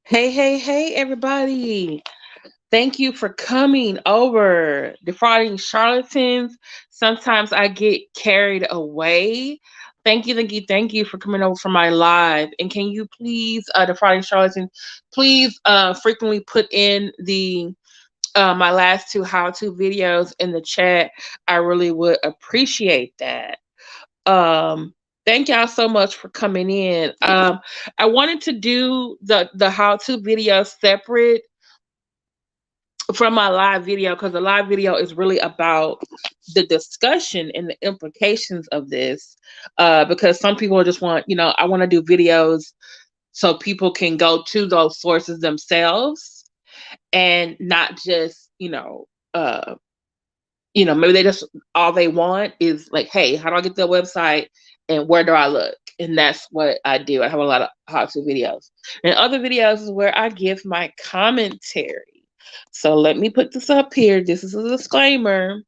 Hey, hey, hey, everybody. Thank you for coming over. Defrauding charlatans. Sometimes I get carried away. Thank you for coming over for my live. And can you please, defrauding charlatans, please frequently put in the my last two how-to videos in the chat. I really would appreciate that. Um, Thank y'all so much for coming in. I wanted to do the how-to video separate from my live video because the live video is really about the discussion and the implications of this. Because some people just want, I want to do videos so people can go to those sources themselves and not just, maybe they just all they want is like, hey, how do I get to the website and where do I look? And that's what I do. I have a lot of how-to videos. And other videos is where I give my commentary. So let me put this up here. This is a disclaimer.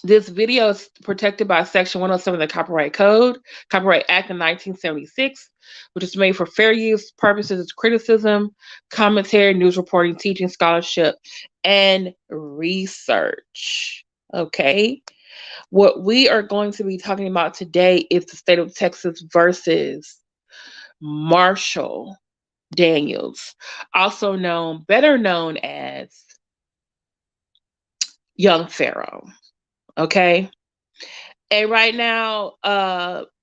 This video is protected by Section 107 of the Copyright Code, Copyright Act of 1976, which is made for fair use purposes of criticism, commentary, news reporting, teaching, scholarship, and research. Okay. What we are going to be talking about today is the state of Texas versus Marshall Daniels, also better known as Young Pharoah. Okay. And right now,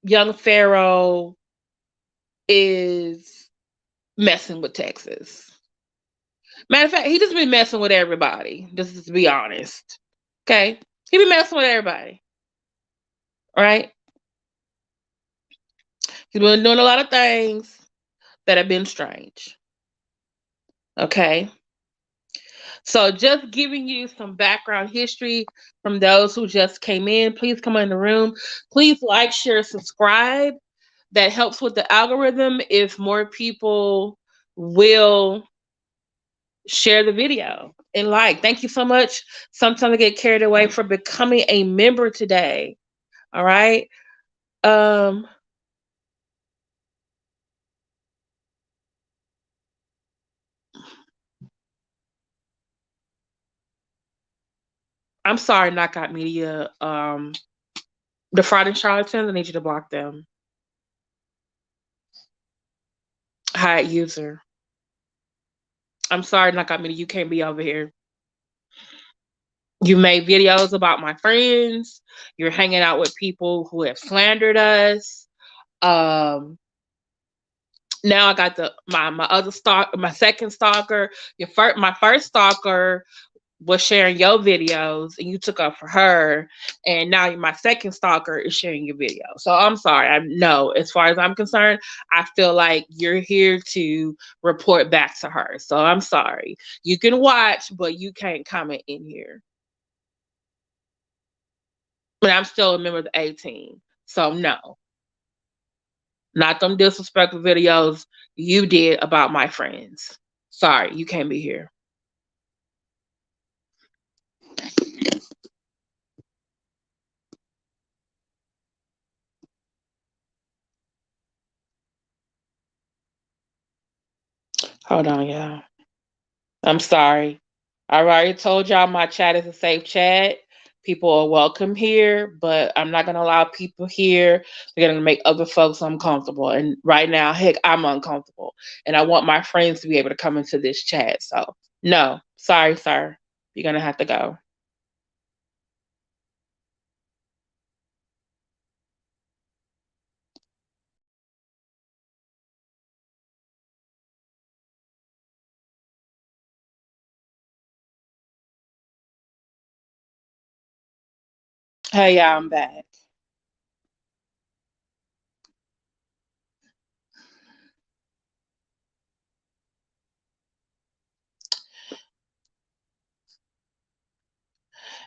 Young Pharaoh is messing with Texas. Matter of fact, he just been messing with everybody, just to be honest. Okay? He been messing with everybody. All right? He's been doing a lot of things that have been strange. Okay? So just giving you some background history from those who just came in. Please come in the room. Please like, share, subscribe. That helps with the algorithm if more people will share the video and like. Thank you so much. Sometimes I get carried away for becoming a member today. All right. Um, I'm sorry, Knockout Media. Defrauding charlatans, I need you to block them. Hide user. I'm sorry, Knockout Media, you can't be over here. You made videos about my friends. You're hanging out with people who have slandered us. Um, Now I got my other my second stalker. My first stalker was sharing your videos, and you took up for her, and now my second stalker is sharing your video. So I'm sorry. I know, as far as I'm concerned, I feel like you're here to report back to her. So I'm sorry. You can watch, but you can't comment in here. But I'm still a member of the A-team. So no, not them disrespectful videos you did about my friends. Sorry, you can't be here. Hold on, y'all. I'm sorry. I already told y'all my chat is a safe chat. People are welcome here, but I'm not going to allow people here. They're going to make other folks uncomfortable. And right now, heck, I'm uncomfortable. And I want my friends to be able to come into this chat. So, no, sorry, sir. You're going to have to go. Hey, y'all, I'm back.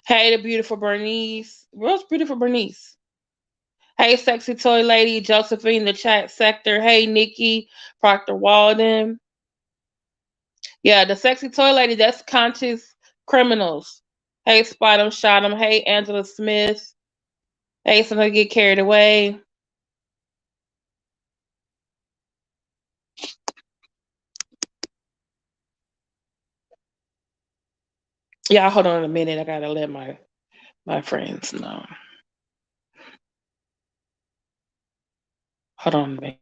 Hey, the beautiful Bernice. Where's beautiful Bernice? Hey, sexy toy lady, Josephine, the chat sector. Hey, Nikki, Proctor Walden. Yeah, the sexy toy lady, that's conscious criminals. Hey, Spot 'em, Shot 'em. Hey, Angela Smith. Hey, somebody get carried away. Yeah, hold on a minute. I gotta let my friends know. Hold on a minute.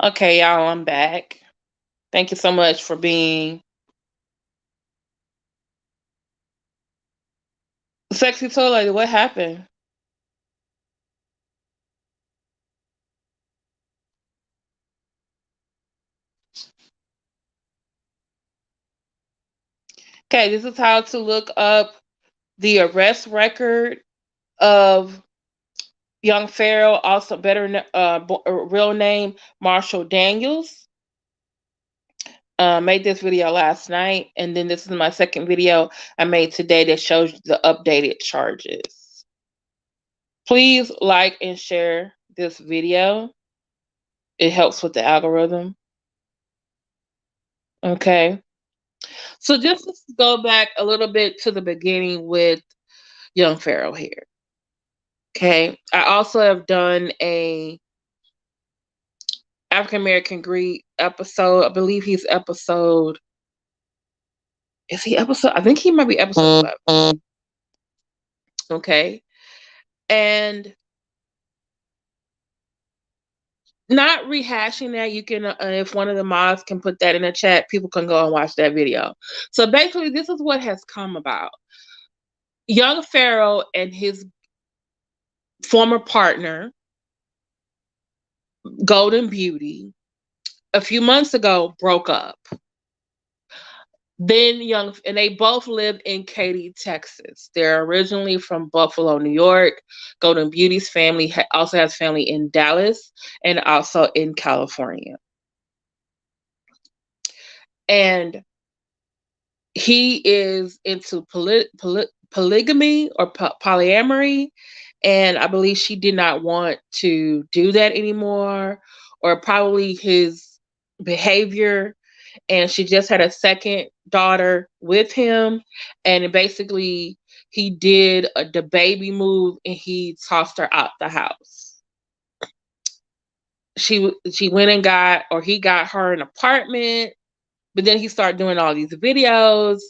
Okay, y'all, I'm back. Thank you so much for being sexy toy lady. What happened? Okay, this is how to look up the arrest record of Young Pharaoh, also real name Marshall Daniels. Made this video last night, and then this is my second video I made today that shows the updated charges. Please like and share this video. It helps with the algorithm. Okay. So just let's go back a little bit to the beginning with Young Pharaoh here. Okay. I also have done a African American Greed episode. I believe he's episode. Is he episode? I think he might be episode 11. Okay. And not rehashing that, you can, if one of the mods can put that in the chat, people can go and watch that video. So basically, this is what has come about. Young Pharaoh and his former partner, Golden Beauty, a few months ago broke up. Then and they both lived in Katy, Texas. They're originally from Buffalo, New York. Golden Beauty's family also has family in Dallas and also in California. And he is into polygamy or polyamory. And I believe she did not want to do that anymore, or probably his behavior. And she just had a second daughter with him. And basically, he did the baby move and he tossed her out the house. She went and he got her an apartment, but then he started doing all these videos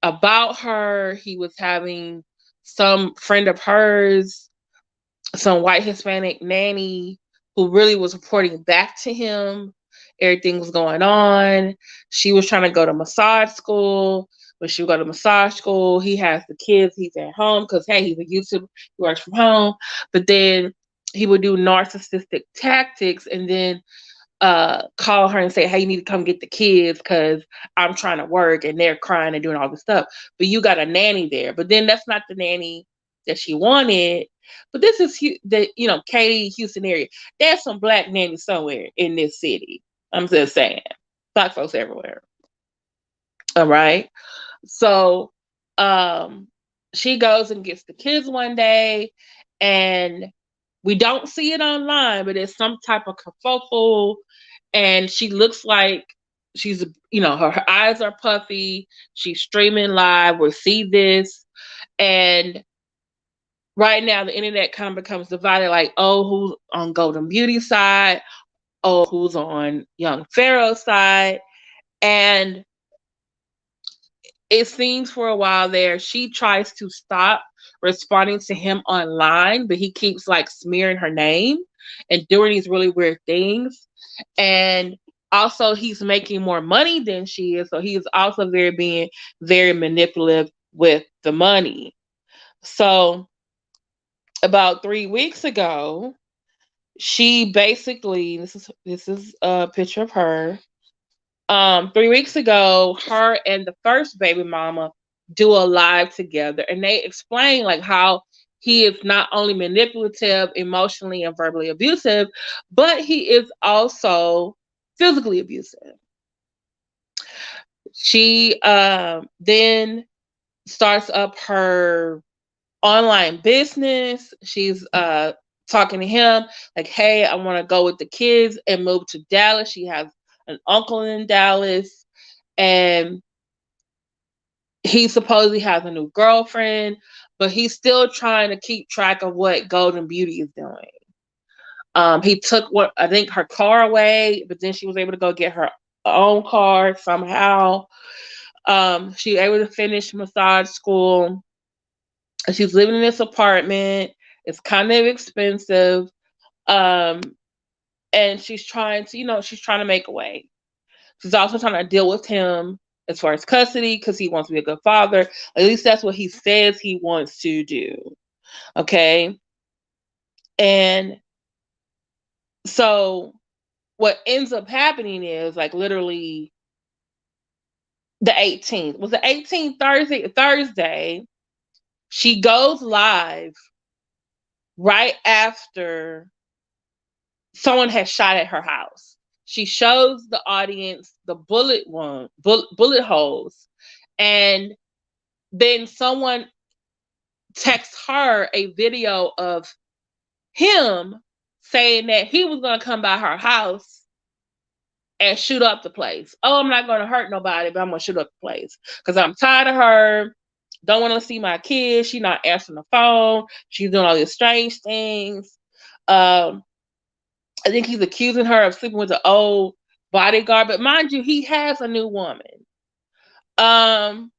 about her. He was having some friend of hers, some white Hispanic nanny, who really was reporting back to him. Everything was going on. She was trying to go to massage school. When she would go to massage school, he has the kids. He's at home because, hey, he's a YouTuber. He works from home. But then he would do narcissistic tactics and then call her and say, hey, you need to come get the kids because I'm trying to work and they're crying and doing all this stuff. But you got a nanny there. But then that's not the nanny that she wanted. But this is the Katy, Houston area. There's some black nannies somewhere in this city. I'm just saying. Black folks everywhere. All right. So she goes and gets the kids one day, and we don't see it online, but it's some type of kerfuffle, and she looks like she's, her eyes are puffy. She's streaming live. We see this, and right now the internet kind of becomes divided, like, oh, who's on Golden Beauty's side? Oh, who's on Young Pharoah's side? And it seems for a while there, she tries to stop responding to him online, but he keeps like smearing her name and doing these really weird things. And also he's making more money than she is. So he's also being very manipulative with the money. So about 3 weeks ago, she basically, this is a picture of her. 3 weeks ago, her and the first baby mama do a live together, and they explain like how he is not only manipulative, emotionally and verbally abusive, but he is also physically abusive. She then starts up her online business. She's talking to him like, hey, I want to go with the kids and move to Dallas. She has an uncle in Dallas, and he supposedly has a new girlfriend, but he's still trying to keep track of what Golden Beauty is doing. He took what I think her car away, but then she was able to go get her own car somehow. She was able to finish massage school. She's living in this apartment. It's kind of expensive. Um, and she's trying to, she's trying to make a way. She's also trying to deal with him as far as custody because he wants to be a good father. At least that's what he says he wants to do. Okay. And so what ends up happening is like literally the 18th. Was the 18th Thursday? She goes live right after someone has shot at her house. She shows the audience the bullet holes, and then someone texts her a video of him saying that he was going to come by her house and shoot up the place. Oh, I'm not going to hurt nobody, but I'm going to shoot up the place because I'm tired of her. Don't want to see my kids. She's not answering the phone. She's doing all these strange things. I think he's accusing her of sleeping with the old bodyguard, but mind you, he has a new woman. And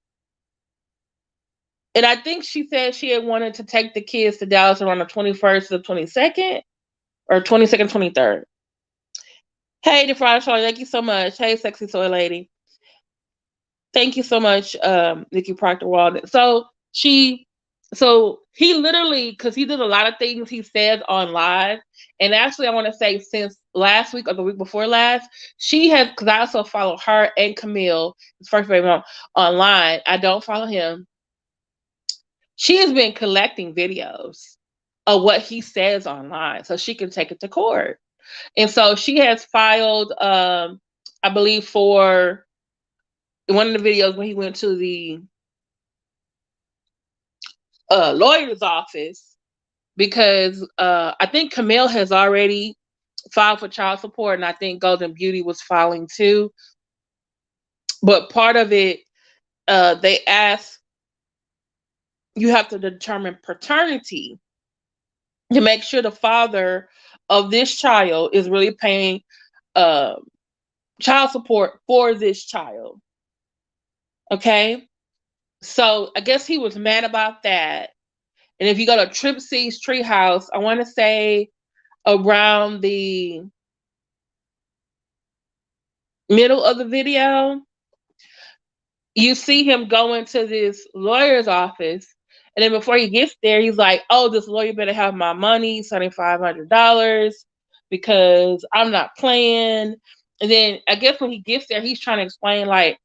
I think she said she had wanted to take the kids to Dallas around the 21st to the 22nd, or 22nd, 23rd. Hey, the Friday Show, thank you so much. Hey, sexy soy lady. Thank you so much, Nikki Proctor Walden. So he literally, because he did a lot of things he says on live, and actually I want to say since last week or the week before last, she has, because I also follow her and Camille, his first baby mom, online. I don't follow him. She has been collecting videos of what he says online so she can take it to court. And so she has filed, I believe, for one of the videos when he went to the lawyer's office, because I think Camille has already filed for child support, and I think Golden Beauty was filing too. But part of it, they asked, you have to determine paternity to make sure the father of this child is really paying child support for this child. Okay? So I guess he was mad about that. And if you go to Trip C's Treehouse, I want to say around the middle of the video, you see him go into this lawyer's office. And then before he gets there, he's like, oh, this lawyer better have my money, $7,500, because I'm not playing. And then I guess when he gets there, he's trying to explain, like,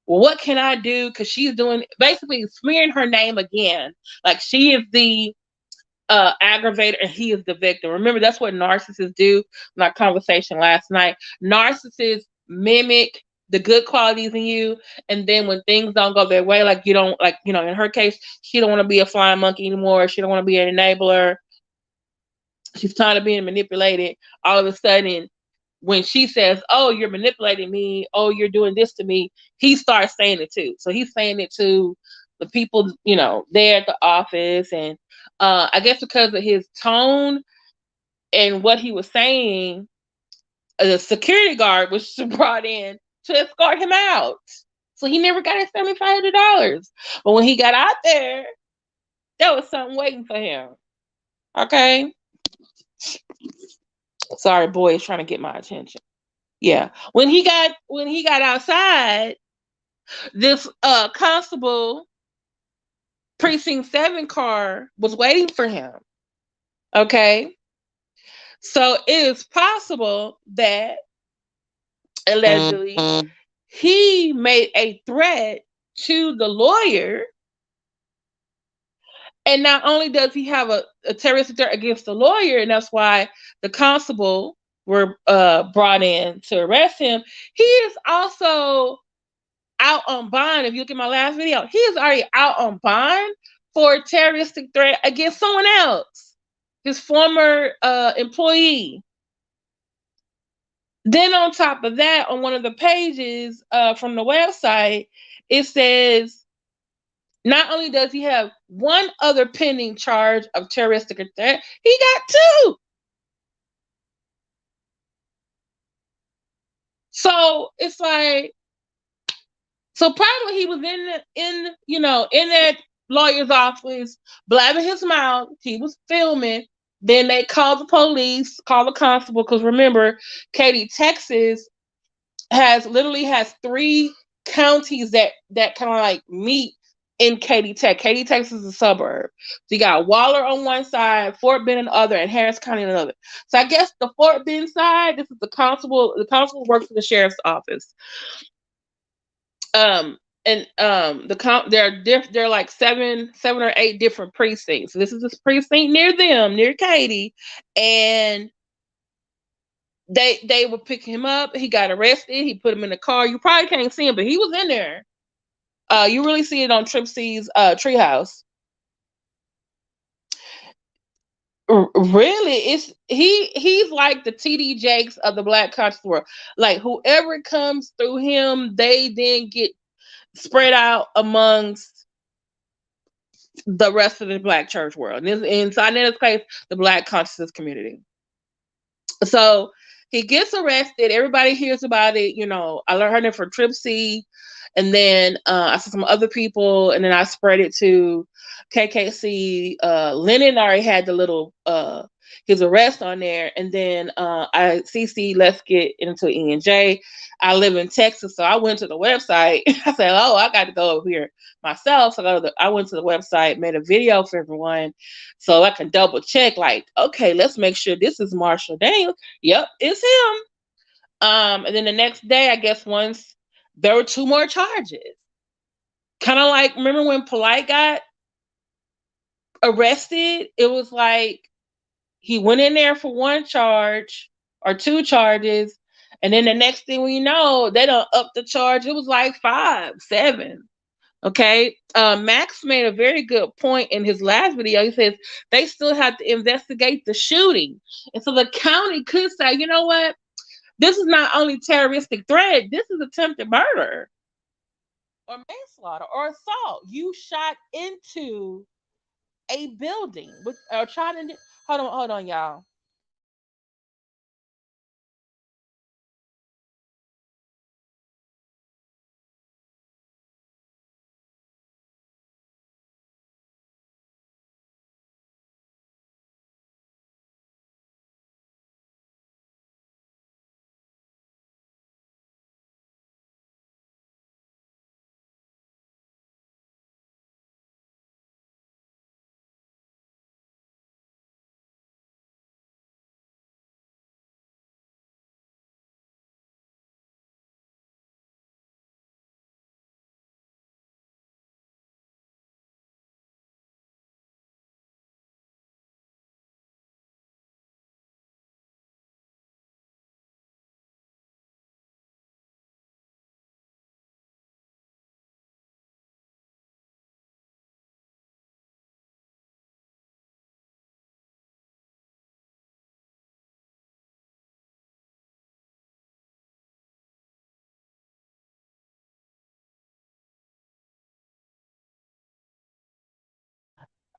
well, what can I do? Because she's doing, basically smearing her name again. Like, she is the aggravator and he is the victim. Remember, that's what narcissists do. In our conversation last night, narcissists mimic the good qualities in you, and then when things don't go their way, like you don't, like, in her case, she don't want to be a flying monkey anymore. She don't want to be an enabler. She's tired of being manipulated. All of a sudden, when she says, oh, you're manipulating me, oh, you're doing this to me, he starts saying it too. So he's saying it to the people, there at the office. And I guess because of his tone and what he was saying, the security guard was brought in to escort him out. So he never got his $7,500. But when he got out there was something waiting for him. Okay? Sorry, boy is trying to get my attention. Yeah. When he got outside, this constable precinct 7 car was waiting for him. Okay? So it is possible that allegedly he made a threat to the lawyer, And not only does he have a terroristic threat against the lawyer, and that's why the constable were brought in to arrest him, he is also out on bond. If you look at my last video, he is already out on bond for a terroristic threat against someone else, his former employee. Then on top of that, on one of the pages from the website, it says not only does he have one other pending charge of terroristic threat, he got two. So it's like, so probably he was in that lawyer's office, blabbing his mouth. He was filming. Then they called the police, called the constable, because remember, Katy, Texas has three counties that kind of like meet in Katy, Texas. Katy, Texas is a suburb. So you got Waller on one side, Fort Bend on the other, and Harris County on the other. So I guess the Fort Bend side, this is the constable. The constable works for the sheriff's office. And there are like seven or eight different precincts. So this is this precinct near them, near Katy, and they would pick him up. He got arrested. He put him in the car. You probably can't see him, but he was in there. You really see it on Trip C's Treehouse. Really, he's like the TD Jakes of the Black conscious world. Like whoever comes through him, they then get spread out amongst the rest of the Black church world. And inside in this case, the Black consciousness community. So he gets arrested. Everybody hears about it. I learned it from Trip C, and then I saw some other people, and then I spread it to KKC. Lennon already had the little his arrest on there, and then I CC. Let's get into ENJ. I live in Texas, so I went to the website. I said, "Oh, I got to go over here myself." So I went to the website, made a video for everyone, so I can double check. Like, okay, let's make sure this is Marshall Daniels. Yep, it's him. And then the next day, I guess once there were two more charges. Kind of like, remember when Polite got arrested? It was like he went in there for one charge or two charges, and then the next thing we know, they don't up the charge. It was like 5, 7. Okay. Max made a very good point in his last video. He says they still have to investigate the shooting. And so the county could say, you know what? This is not only terroristic threat, this is attempted murder or manslaughter or assault. You shot into a building with or trying to hold on, y'all.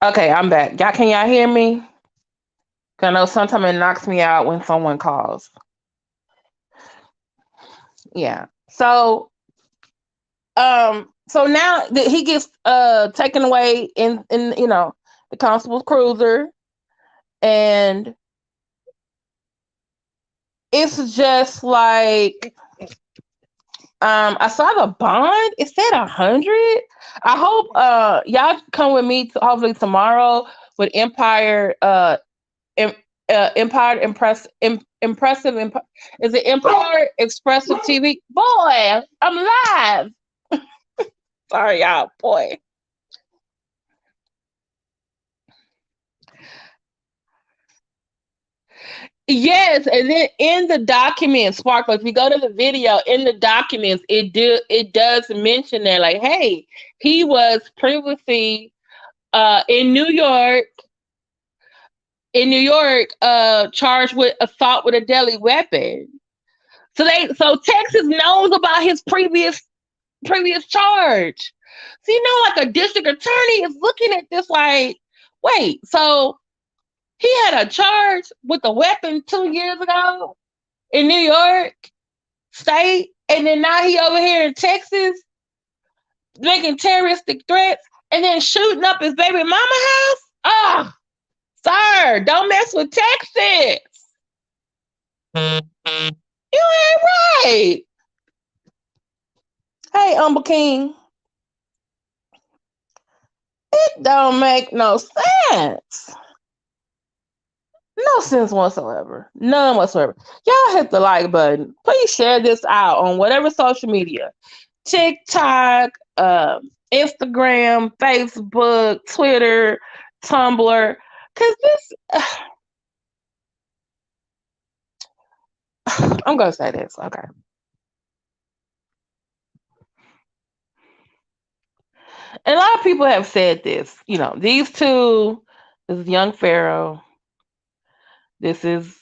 Okay, I'm back. Can y'all hear me? 'Cause I know sometimes it knocks me out when someone calls. Yeah. So now he gets taken away in the constable's cruiser, and it's just like I saw the bond. It said 100. I hope y'all come with me to hopefully tomorrow with Empire Empire Impressive is it Empire Expressive TV? Boy, I'm live. Sorry, y'all, boy. Yes, and then in the documents, Sparkle, if you go to the video in the documents, it does mention that, like, hey, he was previously in New York, charged with assault with a deadly weapon. So Texas knows about his previous charge. So like a district attorney is looking at this like, wait, so he had a charge with a weapon 2 years ago in New York State, and then now he over here in Texas making terroristic threats and then shooting up his baby mama house? Oh, sir, don't mess with Texas. You ain't right. Hey, Humble King, it don't make no sense. No sense whatsoever. None whatsoever. Y'all hit the like button. Please share this out on whatever social media. TikTok, Instagram, Facebook, Twitter, Tumblr. Cause this I'm gonna say this, okay. And a lot of people have said this, these two, this is Young Pharoah, this is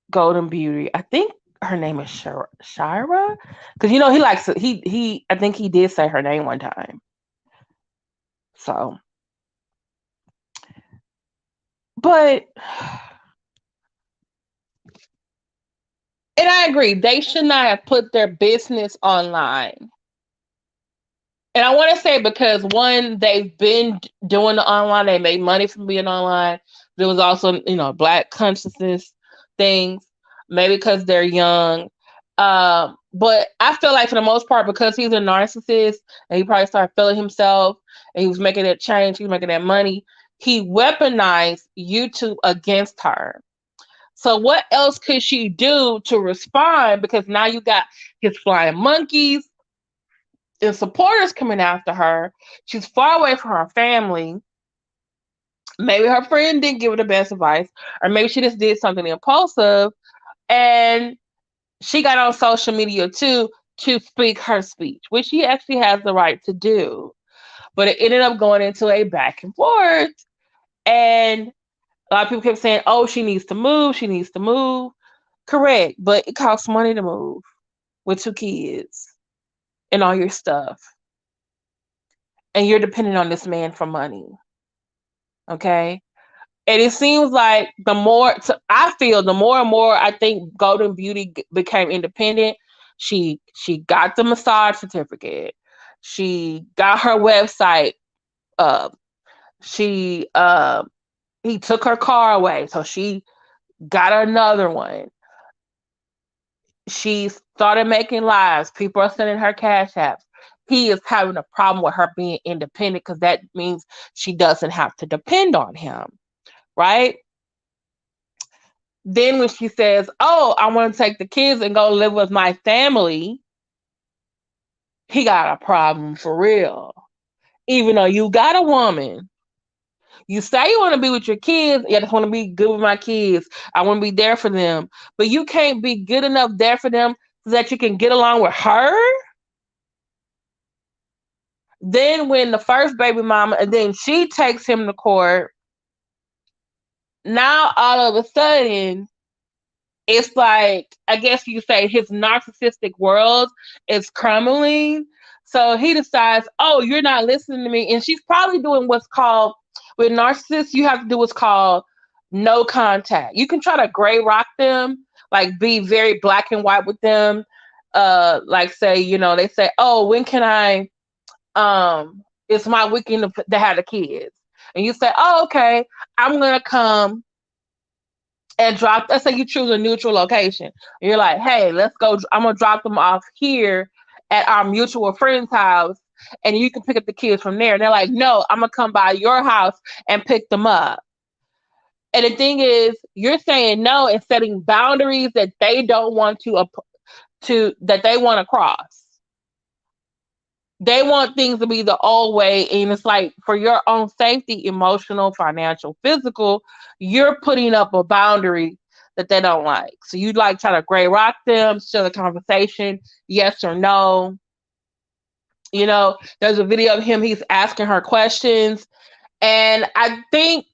Golden Beauty. I think her name is Shira, because he likes to, he I think he did say her name one time. So, but and I agree, they should not have put their business online. And I want to say because one, they've been doing the online, they made money from being online. There was also, black consciousness things, maybe because they're young. But I feel like for the most part, because he's a narcissist and he probably started feeling himself and he was making that change, he was making that money, he weaponized YouTube against her. So what else could she do to respond? Because now you got his flying monkeys and supporters coming after her. She's far away from her family. Maybe her friend didn't give her the best advice, or maybe she just did something impulsive, and she got on social media too to speak her speech, which she actually has the right to do. But it ended up going into a back and forth, and a lot of people kept saying, "Oh, she needs to move. She needs to move." Correct, but it costs money to move with 2 kids and all your stuff, and you're dependent on this man for money. Okay. And it seems like I feel the more and more I think Golden Beauty became independent, she got the massage certificate. She got her website up. She he took her car away, so she got another one. She started making lives. People are sending her cash apps. He is having a problem with her being independent because that means she doesn't have to depend on him, right? Then when she says, "Oh, I want to take the kids and go live with my family," he got a problem for real. Even though you got a woman, you say you want to be with your kids. Yeah, I just want to be good with my kids. I want to be there for them. But you can't be good enough there for them so that you can get along with her. Then when the first baby mama, and then she takes him to court, now all of a sudden it's like, I guess you say his narcissistic world is crumbling. So he decides, oh, you're not listening to me. And she's probably doing what's called, with narcissists, you have to do what's called no contact. You can try to gray rock them, like be very black and white with them. Like say, they say, oh, when can it's my weekend to have the kids. And you say, oh, okay, I'm going to come and drop. Let's say you choose a neutral location. You're like, hey, let's go. I'm gonna drop them off here at our mutual friend's house, and you can pick up the kids from there. And they're like, no, I'm gonna come by your house and pick them up. And the thing is, you're saying no and setting boundaries that they don't want to that they want to cross. They want things to be the old way, and it's like for your own safety, emotional, financial, physical, you're putting up a boundary that they don't like. So you like try to gray rock them, share the conversation, yes or no. You know, there's a video of him, he's asking her questions. And I think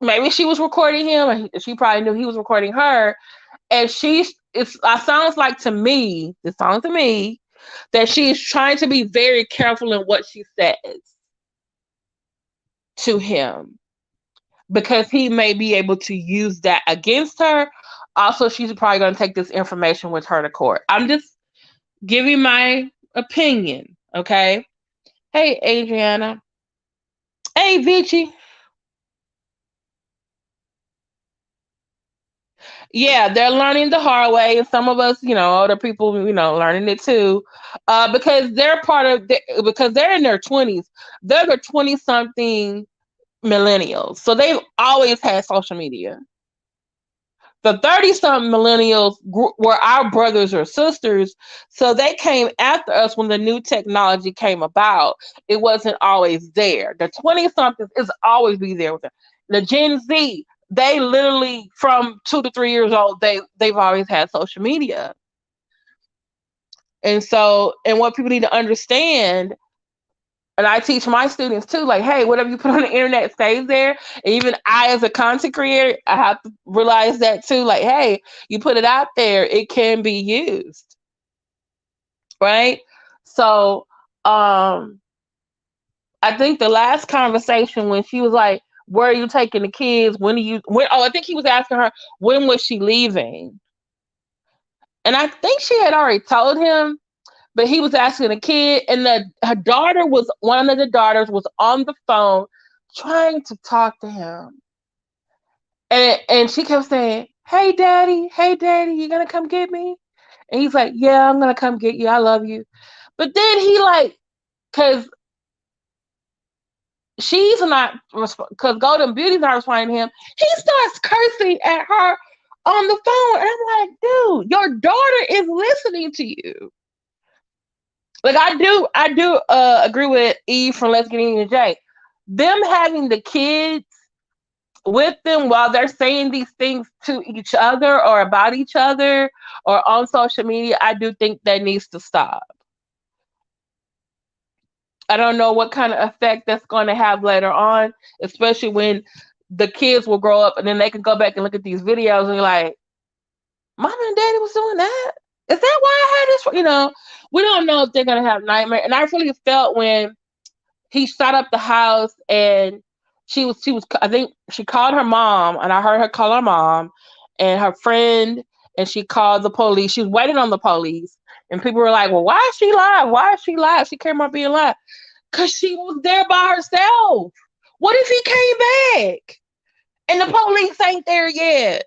maybe she was recording him, and she probably knew he was recording her. And it sounds like to me, it sounds to me that she's trying to be very careful in what she says to him because he may be able to use that against her. Also, she's probably going to take this information with her to court. I'm just giving my opinion, okay? Hey, Adriana. Hey, Vici. Yeah, they're learning the hard way, and some of us, older people, learning it too, because because they're in their 20s. They're the 20 something millennials, so they've always had social media. The 30 something millennials were our brothers or sisters, so they came after us when the new technology came about. It wasn't always there. The 20 somethings is always be there with them. The Gen Z, they literally from 2 to 3 years old, they've always had social media. And what people need to understand, and I teach my students too, like, hey, whatever you put on the internet stays there. And even I, as a content creator, I have to realize that too. Like, hey, you put it out there, it can be used, right? So, I think the last conversation when she was like, "Where are you taking the kids? When are you?" When? Oh, I think he was asking her when was she leaving, and I think she had already told him, but he was asking a kid, and her daughter was one of the daughters was on the phone trying to talk to him, and she kept saying, hey daddy, you gonna come get me?" And he's like, "Yeah, I'm gonna come get you. I love you." But then he like, cause she's not, cause Golden Beauty's not responding to him. He starts cursing at her on the phone, and I'm like, dude, your daughter is listening to you. Like I do agree with Eve from Let's Get In and Jay. Them having the kids with them while they're saying these things to each other or about each other or on social media, I do think that needs to stop. I don't know what kind of effect that's going to have later on, especially when the kids will grow up and then they can go back and look at these videos and be like, Mom and Daddy was doing that. Is that why I had this? We don't know if they're going to have nightmares. And I really felt when he shot up the house and she was I think she called her mom, and I heard her call her mom and her friend, and she called the police. She was waiting on the police, and people were like, well, why is she live? Why is she live? She came up being live because she was there by herself. What if he came back and the police ain't there yet?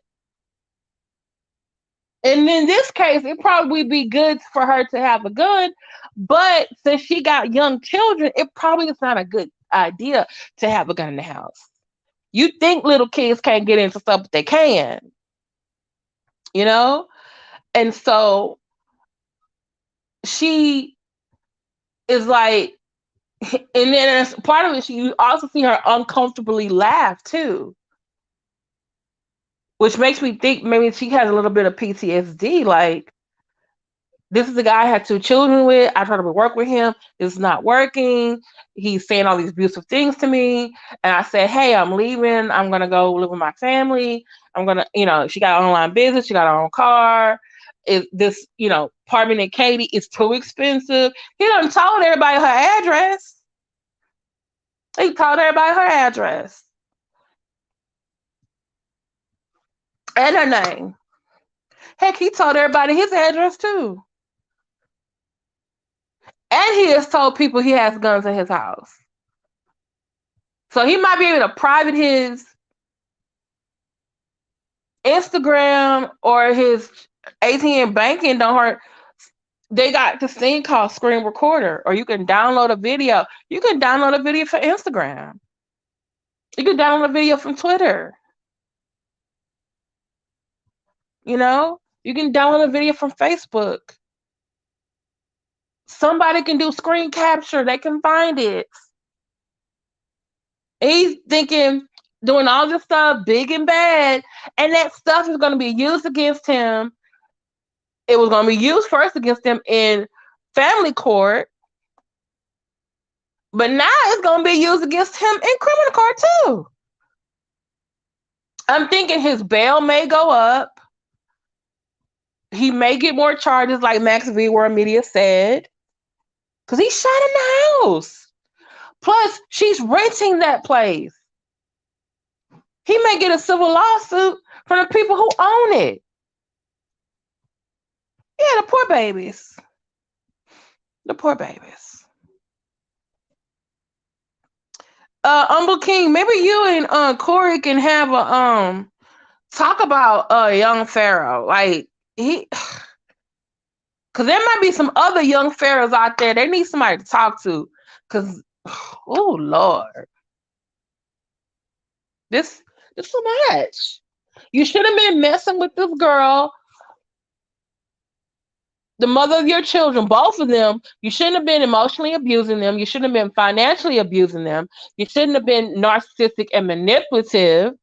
And in this case, it probably be good for her to have a gun, but since she got young children, it probably is not a good idea to have a gun in the house. You think little kids can't get into stuff, but they can, you know? And so she is like, and then as part of it, you also see her uncomfortably laugh too, which makes me think maybe she has a little bit of PTSD. Like, this is the guy I had 2 children with. I tried to work with him. It's not working. He's saying all these abusive things to me. And I said, hey, I'm leaving. I'm going to go live with my family. I'm going to, she got an online business. She got her own car. This, apartment in Katy is too expensive. He done told everybody her address. He told everybody her address and her name. Heck, he told everybody his address too. And he has told people he has guns in his house. So he might be able to private his Instagram or his ATM banking. Don't hurt. They got this thing called screen recorder, or you can download a video. You can download a video from Instagram. You can download a video from Twitter. You can download a video from Facebook. Somebody can do screen capture. They can find it. He's thinking doing all this stuff big and bad, and that stuff is going to be used against him. It was going to be used first against him in family court, but now it's going to be used against him in criminal court too. I'm thinking his bail may go up. He may get more charges, like Max V World Media said, because he shot in the house. Plus, she's renting that place. He may get a civil lawsuit from the people who own it. Yeah, the poor babies. The poor babies. Umble King, maybe you and Corey can have a talk about Young Pharoah. Like he, because there might be some other young pharaohs out there. They need somebody to talk to. Because, oh Lord, this is too much. You should have been messing with this girl, the mother of your children, both of them. You shouldn't have been emotionally abusing them. You shouldn't have been financially abusing them. You shouldn't have been narcissistic and manipulative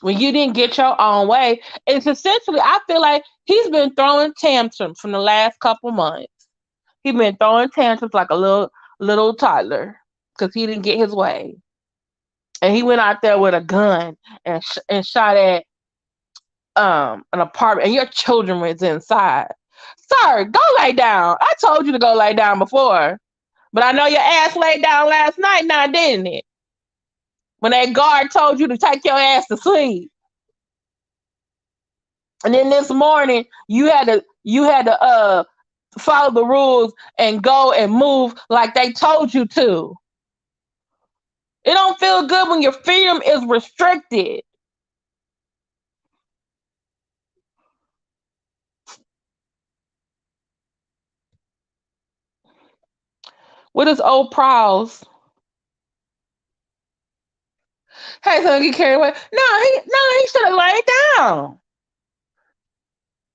when you didn't get your own way. It's essentially, I feel like he's been throwing tantrums from the last couple months. He's been throwing tantrums like a little toddler because he didn't get his way. And he went out there with a gun and shot at an apartment, and your children was inside. Sir, go lay down. I told you to go lay down before, but I know your ass laid down last night, now didn't it? When that guard told you to take your ass to sleep, and then this morning you had to follow the rules and go and move like they told you to. It don't feel good when your freedom is restricted. What is old prowls? Hey, so get carried away. No, he should have laid down.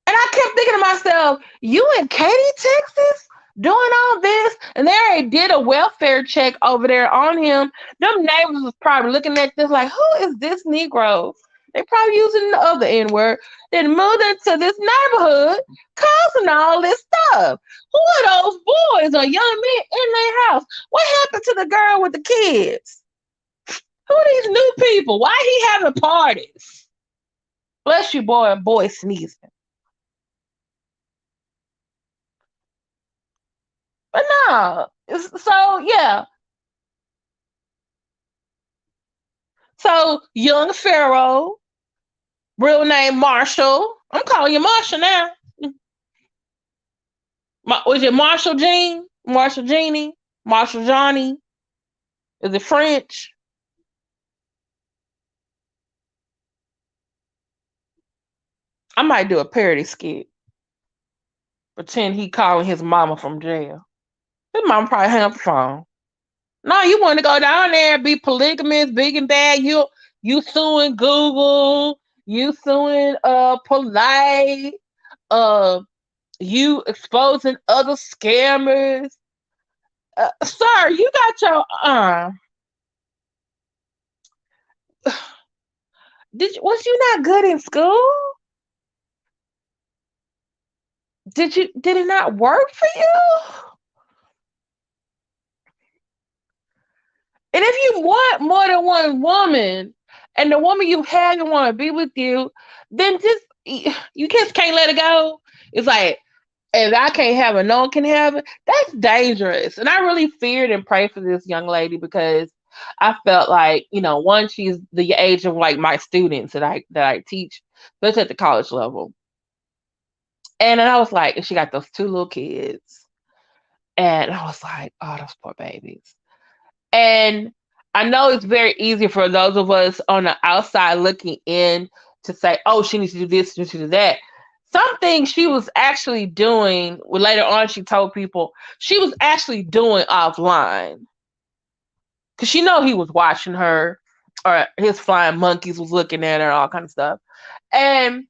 And I kept thinking to myself, you in Katy, Texas, doing all this, and they already did a welfare check over there on him. Them neighbors was probably looking at this like, who is this Negro? They probably using the other N word. Then moved into this neighborhood, causing all this stuff. Who are those boys or young men in their house? What happened to the girl with the kids? Who are these new people? Why he having parties? Bless you, boy sneezing. But no, so yeah. So Young Pharoah, real name Marshall. I'm calling you Marshall now. Was it Marshall Jean? Marshall Jeannie? Marshall Johnny? Is it French? I might do a parody skit. Pretend he calling his mama from jail. His mama probably hang up the phone. No, you want to go down there and be polygamous, big and bad. You suing Google. You suing Polite. Uh, you exposing other scammers. Sir, you got your was you not good in school? Did it not work for you? And if you want more than one woman, and the woman you have and want to be with you, then just you just can't let it go. It's like, if I can't have it, no one can have it. That's dangerous. And I really feared and prayed for this young lady because I felt like, one, she's the age of like my students that I teach, especially at the college level. And then I was like, she got those two little kids. And I was like, oh, those poor babies. And I know it's very easy for those of us on the outside looking in to say, oh, she needs to do this, she needs to do that. Something she was actually doing, well, later on she told people, she was actually doing offline. Because she know he was watching her, or his flying monkeys was looking at her, all kind of stuff. And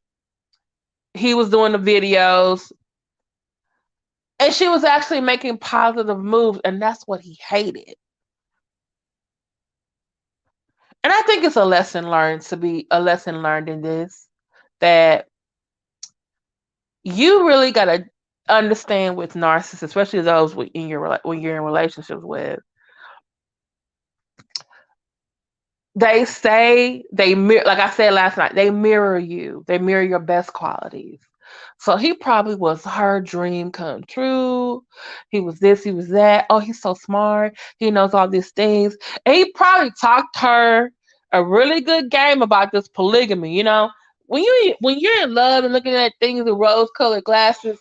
he was doing the videos. And she was actually making positive moves, and that's what he hated. And I think it's a lesson learned to be a lesson learned in this, that you really got to understand with narcissists, especially those when you're in relationships with. They say they mirror, like I said last night, they mirror you. They mirror your best qualities. So he probably was her dream come true. He was this, he was that. Oh, he's so smart. He knows all these things. And he probably talked her a really good game about this polygamy. When you're in love and looking at things with rose-colored glasses,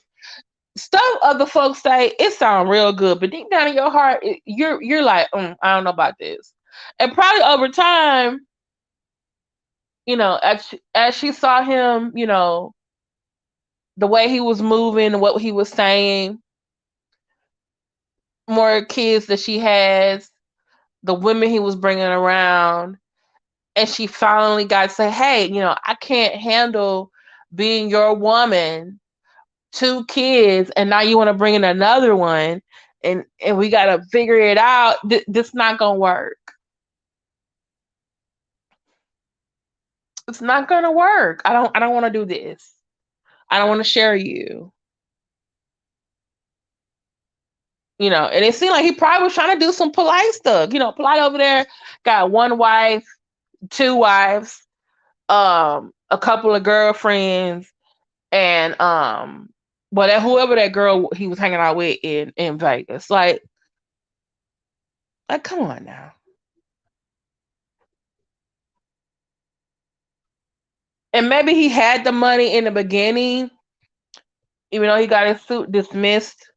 stuff other folks say it sounds real good, but deep down in your heart, you're like, I don't know about this. And probably over time, as she saw him, the way he was moving and what he was saying, more kids that she has, the women he was bringing around, and she finally got to say, hey, I can't handle being your woman, 2 kids, and now you want to bring in another one, and we got to figure it out. This not gonna work. It's not gonna work. I don't want to do this. I don't want to share you. And it seemed like he probably was trying to do some polite stuff. Polite over there, got one wife, 2 wives, a couple of girlfriends, and whoever that girl he was hanging out with in Vegas. Like, come on now. And maybe he had the money in the beginning, even though he got his suit dismissed.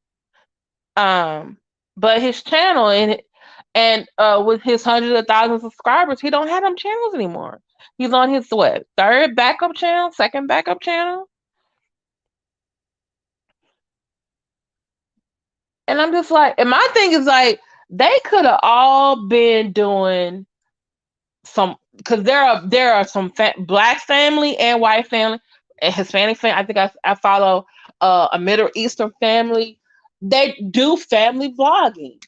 Um, but his channel and with his hundreds of thousands of subscribers, he don't have them channels anymore. He's on his what, third backup channel, second backup channel, and I'm just like, and my thing is like, they could have all been doing some, because there are some black family and white family and Hispanic family. I think I follow a Middle Eastern family. They do family vlogging.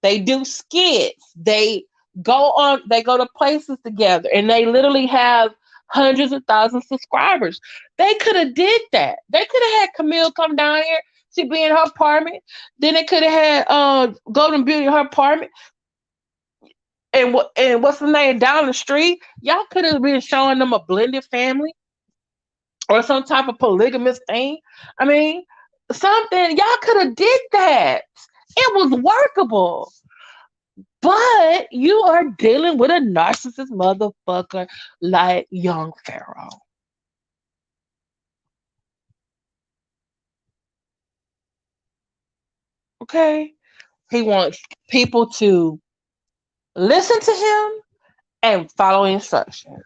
They do skits. They go to places together, and they literally have hundreds of thousands of subscribers. They could have did that. They could have had Camille come down here. She'd be in her apartment. Then they could have had Golden Beauty in her apartment. And what's the name down the street? Y'all could have been showing them a blended family or some type of polygamous thing. I mean, something y'all could have did that. It was workable. But you are dealing with a narcissist motherfucker like Young Pharoah. Okay? He wants people to listen to him and follow instructions.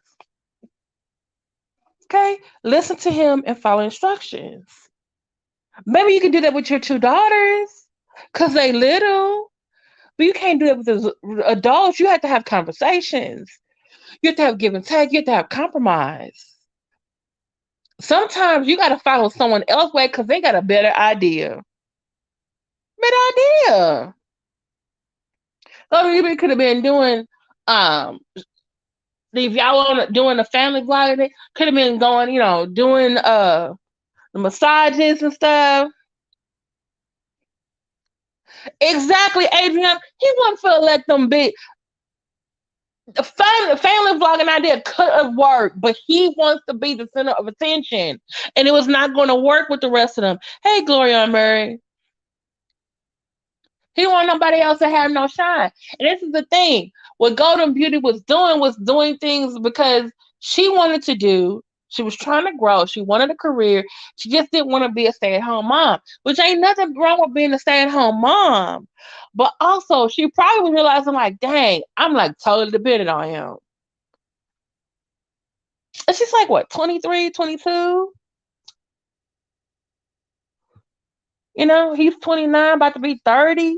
Okay? Listen to him and follow instructions. Maybe you can do that with your 2 daughters because they little. But you can't do that with the adults. You have to have conversations. You have to have give and take. You have to have compromise. Sometimes you got to follow someone else's way because they got a better idea. Better idea. So you could have been doing, um, if y'all want doing a family vlog, they could have been going, doing the massages and stuff. Exactly, Adrian. He wasn't for let them be. The family vlogging idea could have worked, but he wants to be the center of attention, and it was not going to work with the rest of them. Hey, Gloria Murray, he want nobody else to have no shine. And this is the thing: what Golden Beauty was doing things because she wanted to do. She was trying to grow. She wanted a career. She just didn't want to be a stay-at-home mom, which ain't nothing wrong with being a stay-at-home mom. But also, she probably was realizing, like, dang, I'm like totally dependent on him. And she's like, what, 23, 22? He's 29, about to be 30.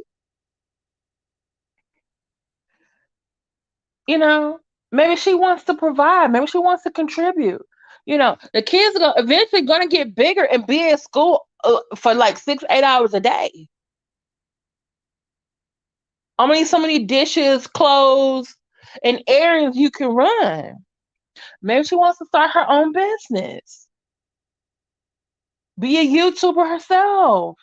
You know, maybe she wants to provide. Maybe she wants to contribute. The kids are eventually going to get bigger and be at school for like 6, 8 hours a day. I mean, so many dishes, clothes, and areas you can run. Maybe she wants to start her own business. Be a YouTuber herself.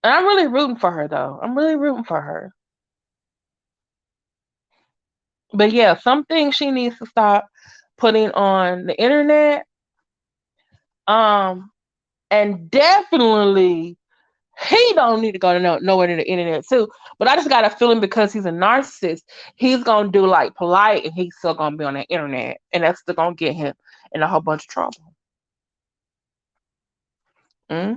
And I'm really rooting for her though. I'm really rooting for her. But yeah, some things she needs to stop putting on the internet. Um, and definitely he don't need to go to nowhere to the internet too. But I just got a feeling because he's a narcissist, he's gonna do like polite, and he's still gonna be on the internet, and that's still gonna get him in a whole bunch of trouble. Hmm.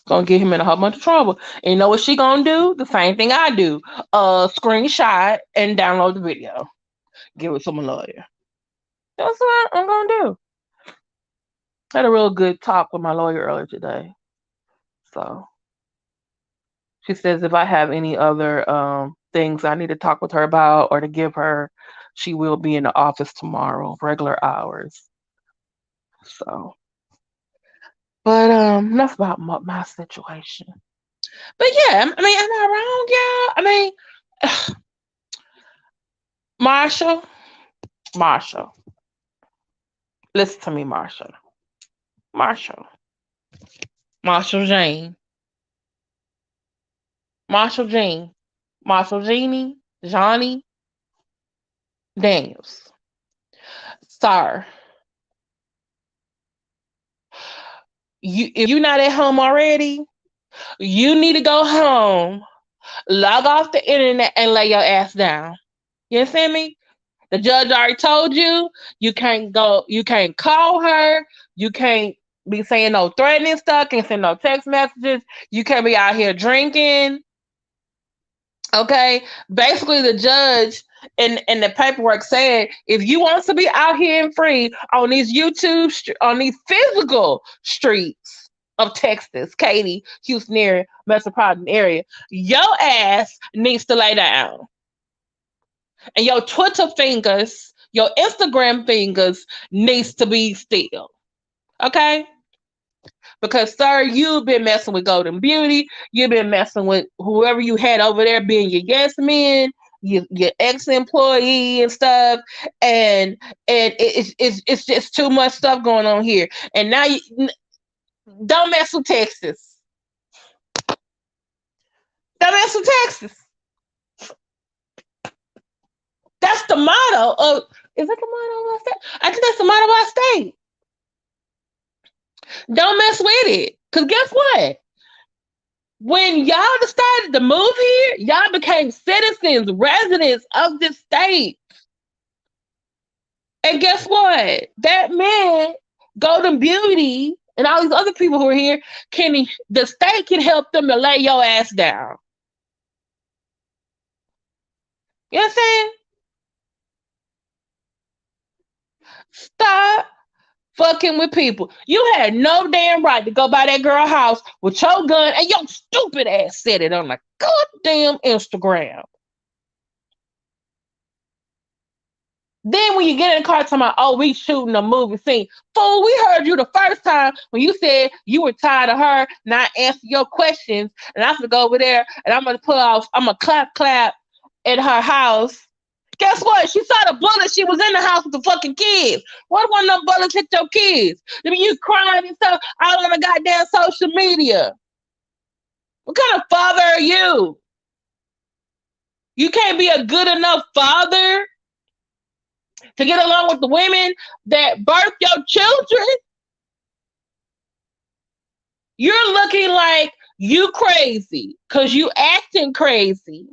Gonna get him in a whole bunch of trouble. And you know what she gonna do? The same thing I do. Screenshot and download the video. Give it to my lawyer. That's what I'm gonna do. I had a real good talk with my lawyer earlier today. So she says if I have any other things I need to talk with her about or to give her, she will be in the office tomorrow, regular hours. So, but enough about my situation. But yeah, I mean, am I wrong, y'all? I mean, Marshall, Marshall, listen to me, Marshall, Marshall, Marshall Jane, Marshall Jean, Marshall Jeannie, Johnny Daniels, sir. You, if you're not at home already, you need to go home, log off the internet, and lay your ass down. You understand me? The judge already told you you can't go, you can't call her, you can't be saying no threatening stuff, can't send no text messages, you can't be out here drinking. Okay, basically the judge in the paperwork said if you want to be out here and free on these on these physical streets of Texas, Katy, Houston area, metropolitan area, your ass needs to lay down, and your Twitter fingers, your Instagram fingers needs to be still. Okay. Because, sir, you've been messing with Golden Beauty. You've been messing with whoever you had over there being your yes men, your ex employee and stuff. And it's just too much stuff going on here. And now you don't mess with Texas. Don't mess with Texas. That's the motto of. Is that the motto of our state? I think that's the motto of our state. Don't mess with it. Because guess what? When y'all decided to move here, y'all became citizens, residents of this state. And guess what? That man, Golden Beauty, and all these other people who are here, the state can help them to lay your ass down. You know what I'm saying? Stop fucking with people. You had no damn right to go by that girl house with your gun and your stupid ass said it on the goddamn Instagram. Then when you get in the car talking about, oh, we shooting a movie scene. Fool, we heard you the first time when you said you were tired of her not answering your questions. And I'm going to go over there and I'm going to I'm going to clap at her house. Guess what? She saw the bullets. She was in the house with the fucking kids. What one of them bullets hit your kids? I mean, you crying and stuff all on the goddamn social media. What kind of father are you? You can't be a good enough father to get along with the women that birth your children? You're looking like you crazy because you acting crazy.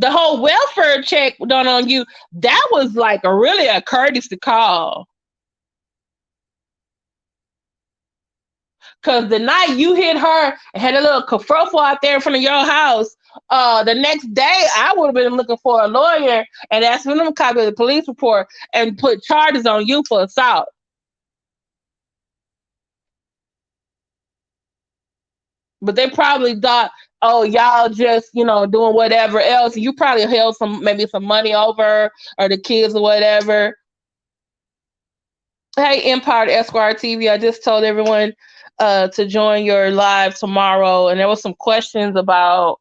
The whole welfare check done on you, that was like really a courtesy call. Because the night you hit her and had a little kerfuffle out there in front of your house, the next day I would have been looking for a lawyer and asked for them to copy the police report and put charges on you for assault. But they probably thought, oh, y'all just, doing whatever else. You probably held maybe some money over or the kids or whatever. Hey, Empire Esquire TV, I just told everyone to join your live tomorrow, and there was some questions about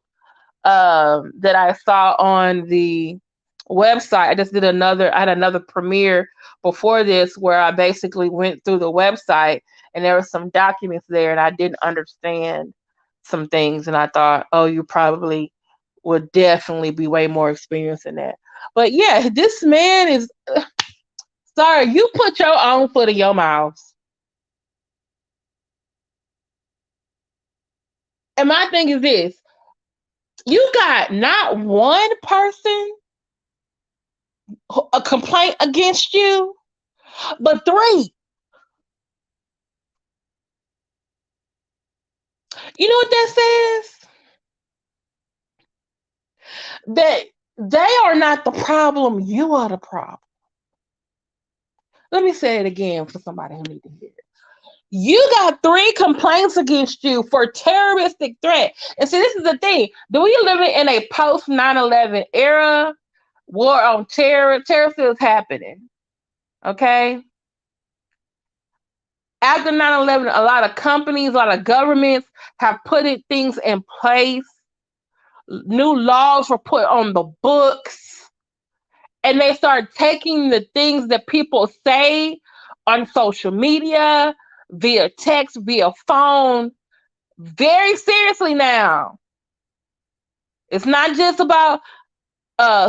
that I saw on the website. I just did another. I had another premiere before this where I basically went through the website, and there were some documents there, and I didn't understand some things, and I thought, oh, you probably would definitely be way more experienced in that. But yeah, this man is. Sorry, you put your own foot in your mouth. And my thing is this: you got not one person a complaint against you, but three. You know what that says? That they are not the problem, you are the problem. Let me say it again for somebody who needs to hear it. You got three complaints against you for terroristic threat. And see, this is the thing. Do we live in a post 9/11 era? War on terror. Terror still is happening. Okay? After 9/11, a lot of companies, a lot of governments have put things in place. New laws were put on the books, and they start taking the things that people say on social media, via text, via phone, very seriously now. It's not just about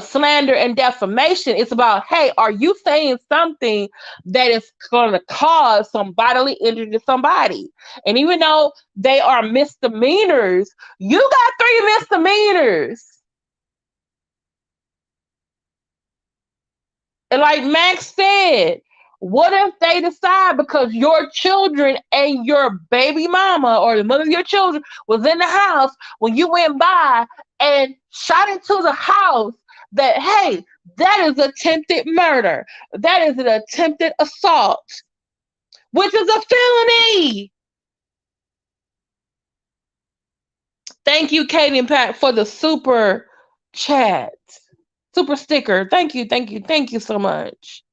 slander and defamation. It's about, hey, are you saying something that is going to cause some bodily injury to somebody? And even though they are misdemeanors, you got three misdemeanors. And like Max said, what if they decide because your children and your baby mama or the mother of your children was in the house when you went by and shot into the house that, hey, that is attempted murder. That is an attempted assault, which is a felony. Thank you, Katie and Pat, for the super chat. Super sticker. Thank you, thank you, thank you so much.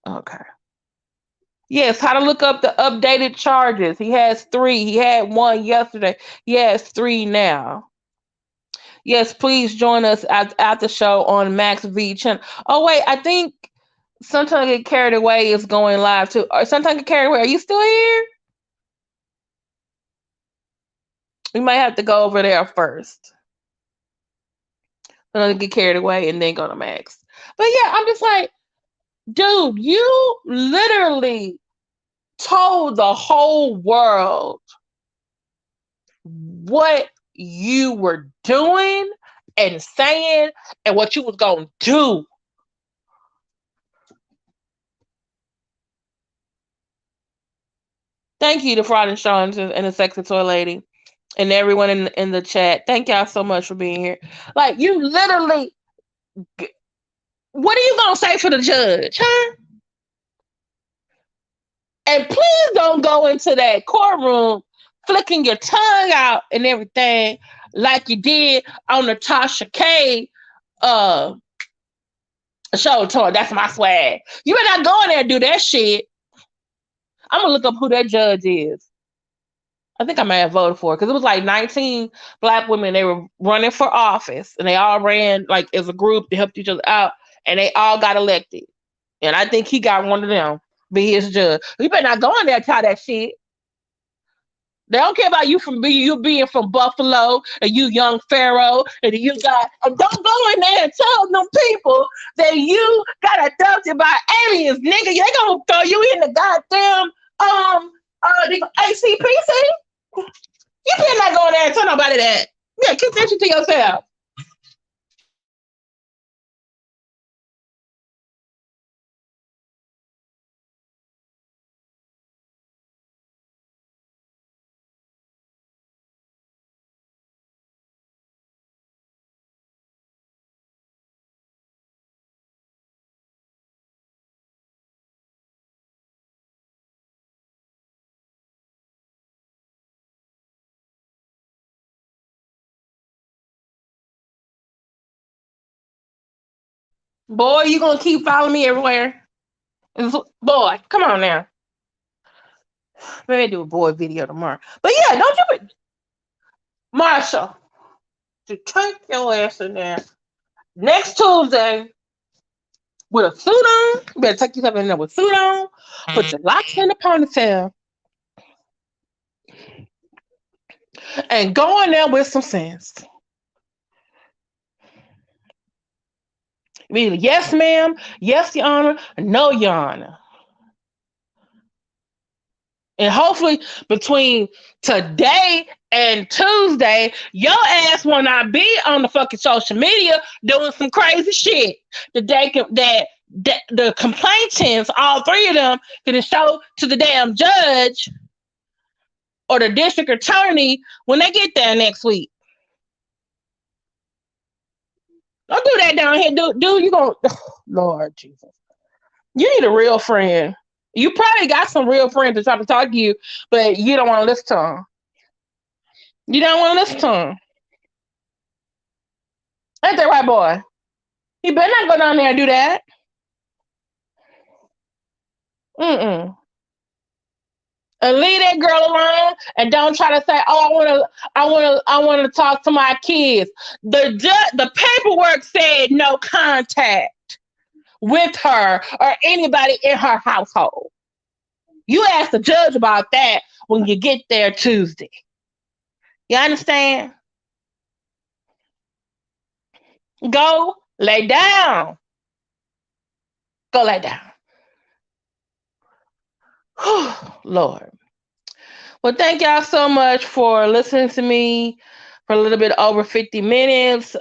Okay. Yes, how to look up the updated charges. He has three. He had one yesterday. He has three now. Yes, please join us at the show on Max V channel. Oh wait, I think Sometimes I Get Carried Away is going live too. Or Sometimes I Get Carried Away. Are you still here? We might have to go over there first. Sometimes I Get Carried Away and then go to Max. But yeah, I'm just like, dude, you literally told the whole world what you were doing and saying and what you was gonna do. Thank you to Fraud Insurance and the Sexy Toy Lady and everyone in the chat. Thank y'all so much for being here. Like you literally, what are you gonna say for the judge, huh? And please don't go into that courtroom flicking your tongue out and everything like you did on Natasha K uh show tour. That's my swag. You better not go in there and do that shit. I'm gonna look up who that judge is. I think I may have voted for it because it was like 19 black women. They were running for office and they all ran like as a group to help each other out and they all got elected. And I think he got one of them be his judge. You better not go in there and tell that shit. They don't care about you being from Buffalo and you Young Pharoah and you got and don't go in there and tell them people that you got abducted by aliens, nigga. They gonna throw you in the goddamn the ACPC. You better not go in there and tell nobody that. Yeah, keep that shit to yourself. Boy, you gonna keep following me everywhere. Boy, come on now. Maybe I do a boy video tomorrow. But yeah, don't you, Marshall, to take your ass in there next Tuesday with a suit on. You better take yourself in there with a suit on. Put your locks in the ponytail and go in there with some sense. Either yes, ma'am, yes, your honor, no, your honor. And hopefully between today and Tuesday, your ass will not be on the fucking social media doing some crazy shit. That they can that the complainants, all three of them, can show to the damn judge or the district attorney when they get there next week. Don't do that down here, dude. You gonna Lord Jesus. You need a real friend. You probably got some real friends that try to talk to you, but you don't want to listen to them. You don't want to listen to them. Ain't that right, boy? You better not go down there and do that. Mm-mm. And leave that girl alone, and don't try to say, "Oh, I want to talk to my kids." The paperwork said no contact with her or anybody in her household. You ask the judge about that when you get there Tuesday. You understand? Go lay down. Go lay down. Lord. Well, thank y'all so much for listening to me for a little bit over 50 minutes.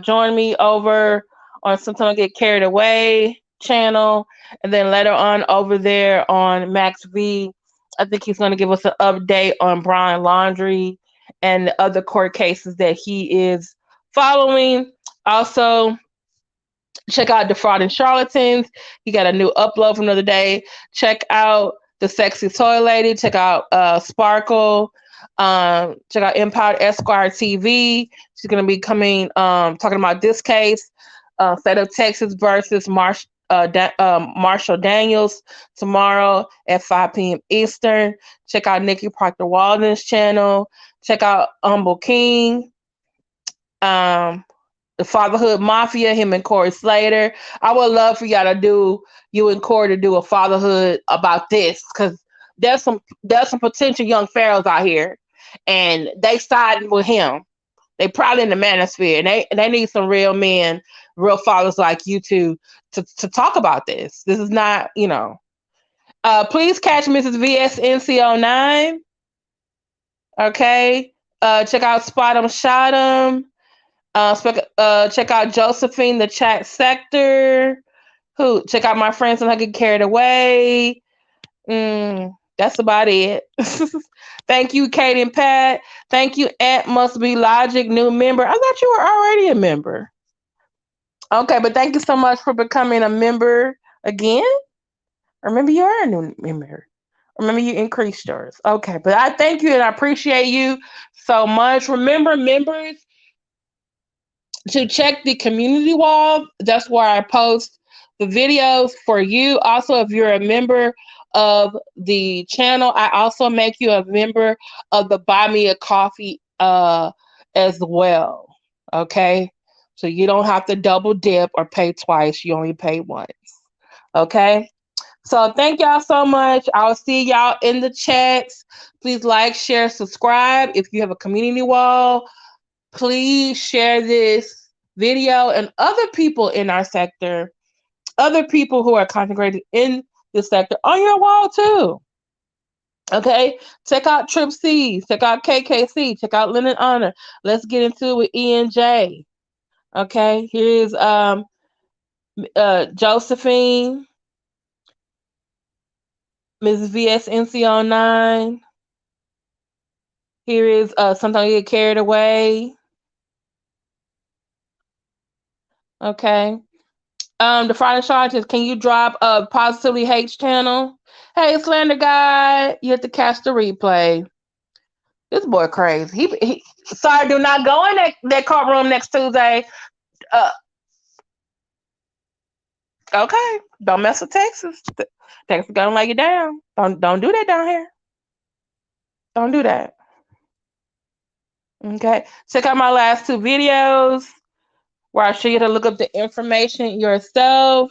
Join me over on Sometimes I Get Carried Away channel, and then later on over there on Max V. I think he's going to give us an update on Brian Laundrie and the other court cases that he is following. Also, check out Defrauding Charlatans. He got a new upload from the other day. Check out The Sexy Toy Lady. Check out Sparkle. Check out Empire Esquire TV. She's going to be coming, talking about this case, State of Texas versus Marshall Daniels tomorrow at 5 p.m. Eastern. Check out Nikki Proctor Walden's channel. Check out Humble King. The Fatherhood Mafia, him and Corey Slater. I would love for y'all to do, you and Corey, to do a fatherhood about this, because there's some potential young pharaohs out here, and they siding with him. They probably in the manosphere, and they need some real men, real fathers like you two to talk about this. This is not, please catch Mrs. VS NCO9. Okay. Check out Spot 'em Shot 'em. Check out Josephine, the chat sector. Check out my friends and I Get Carried Away. That's about it. Thank you, Katie and Pat. Thank you, Aunt Must Be Logic, new member. I thought you were already a member. Okay, but thank you so much for becoming a member again. Or maybe you are a new member. Or maybe you increased yours. Okay, but I thank you and I appreciate you so much. Remember, members, to check the community wall. That's where I post the videos for you. Also, if you're a member of the channel, I also make you a member of the Buy Me a Coffee as well. Okay? So you don't have to double dip or pay twice. You only pay once. Okay? So thank y'all so much. I'll see y'all in the chats. Please like, share, subscribe. If you have a community wall, please share this video and other people in our sector, other people who are concentrated in this sector on your wall too. Okay, check out Trip C, check out KKC, check out Lennon Honor. Let's get into it with ENJ. Okay, here's Josephine, Mrs. VS NCO9. Here is Sometimes You Get Carried Away. Okay. The Friday Charged, can you drop a Positively Hates channel? Hey, Slender Guy, you have to catch the replay. This boy crazy. He sorry, do not go in that courtroom next Tuesday. Okay, don't mess with Texas. Texas gonna lay you down. Don't do that down here. Don't do that. Okay. Check out my last two videos where I show you to look up the information yourself.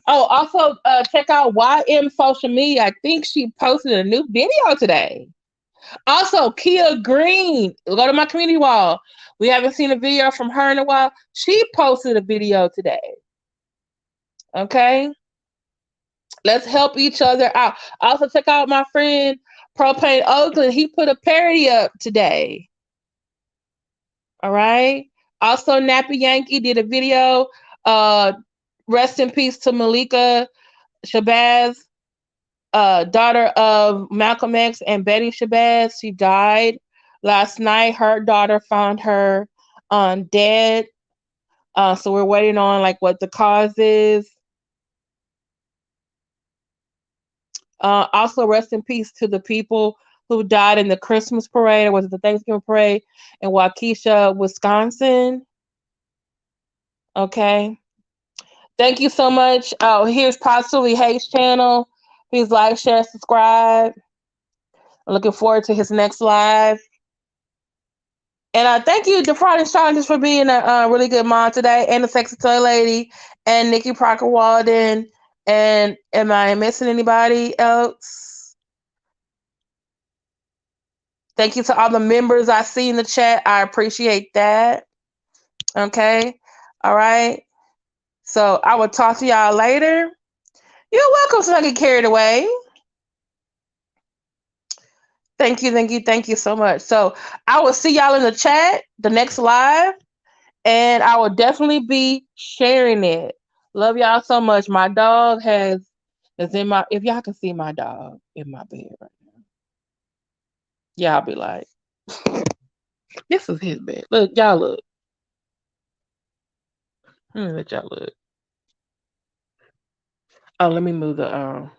Oh, also check out YM social media. I think she posted a new video today. Also, Kia Green, go to my community wall. We haven't seen a video from her in a while. She posted a video today. Okay, let's help each other out. Also, check out my friend Propane Oakland. He put a parody up today. All right. Also, Nappy Yankee did a video. Uh, Rest in peace to Malika Shabazz, daughter of Malcolm X and Betty Shabazz. She died last night. Her daughter found her dead. So we're waiting on like what the cause is. Also, rest in peace to the people who died in the Christmas parade, or was it the Thanksgiving parade in Waukesha, Wisconsin? Okay. Thank you so much. Oh, here's Possibly Hate's channel. Please like, share, subscribe. I'm looking forward to his next live. And thank you, Defrauding Strategist, for being a really good mom today, and the Sexy Toy Lady, and Nikki Parker Walden. And am I missing anybody else? Thank you to all the members I see in the chat. I appreciate that. Okay. All right. So I will talk to y'all later. You're welcome to not get carried away. Thank you so much. So I will see y'all in the chat, the next live, and I will definitely be sharing it. Love y'all so much. My dog is in my, if y'all can see my dog in my bed right now, y'all be like, this is his bed. Look, y'all look. Let y'all look. Oh, let me move the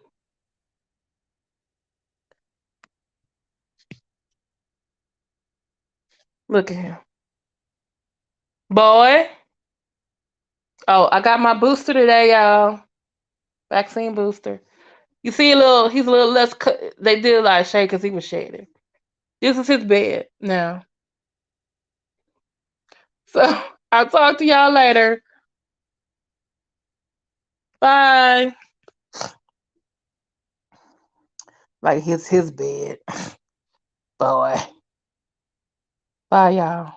look at him. Boy. Oh, I got my booster today, y'all. Vaccine booster. You see he's a little less, they did a lot of shade because he was shaded. This is his bed now. So I'll talk to y'all later. Bye. Like his bed. Boy. Bye, y'all.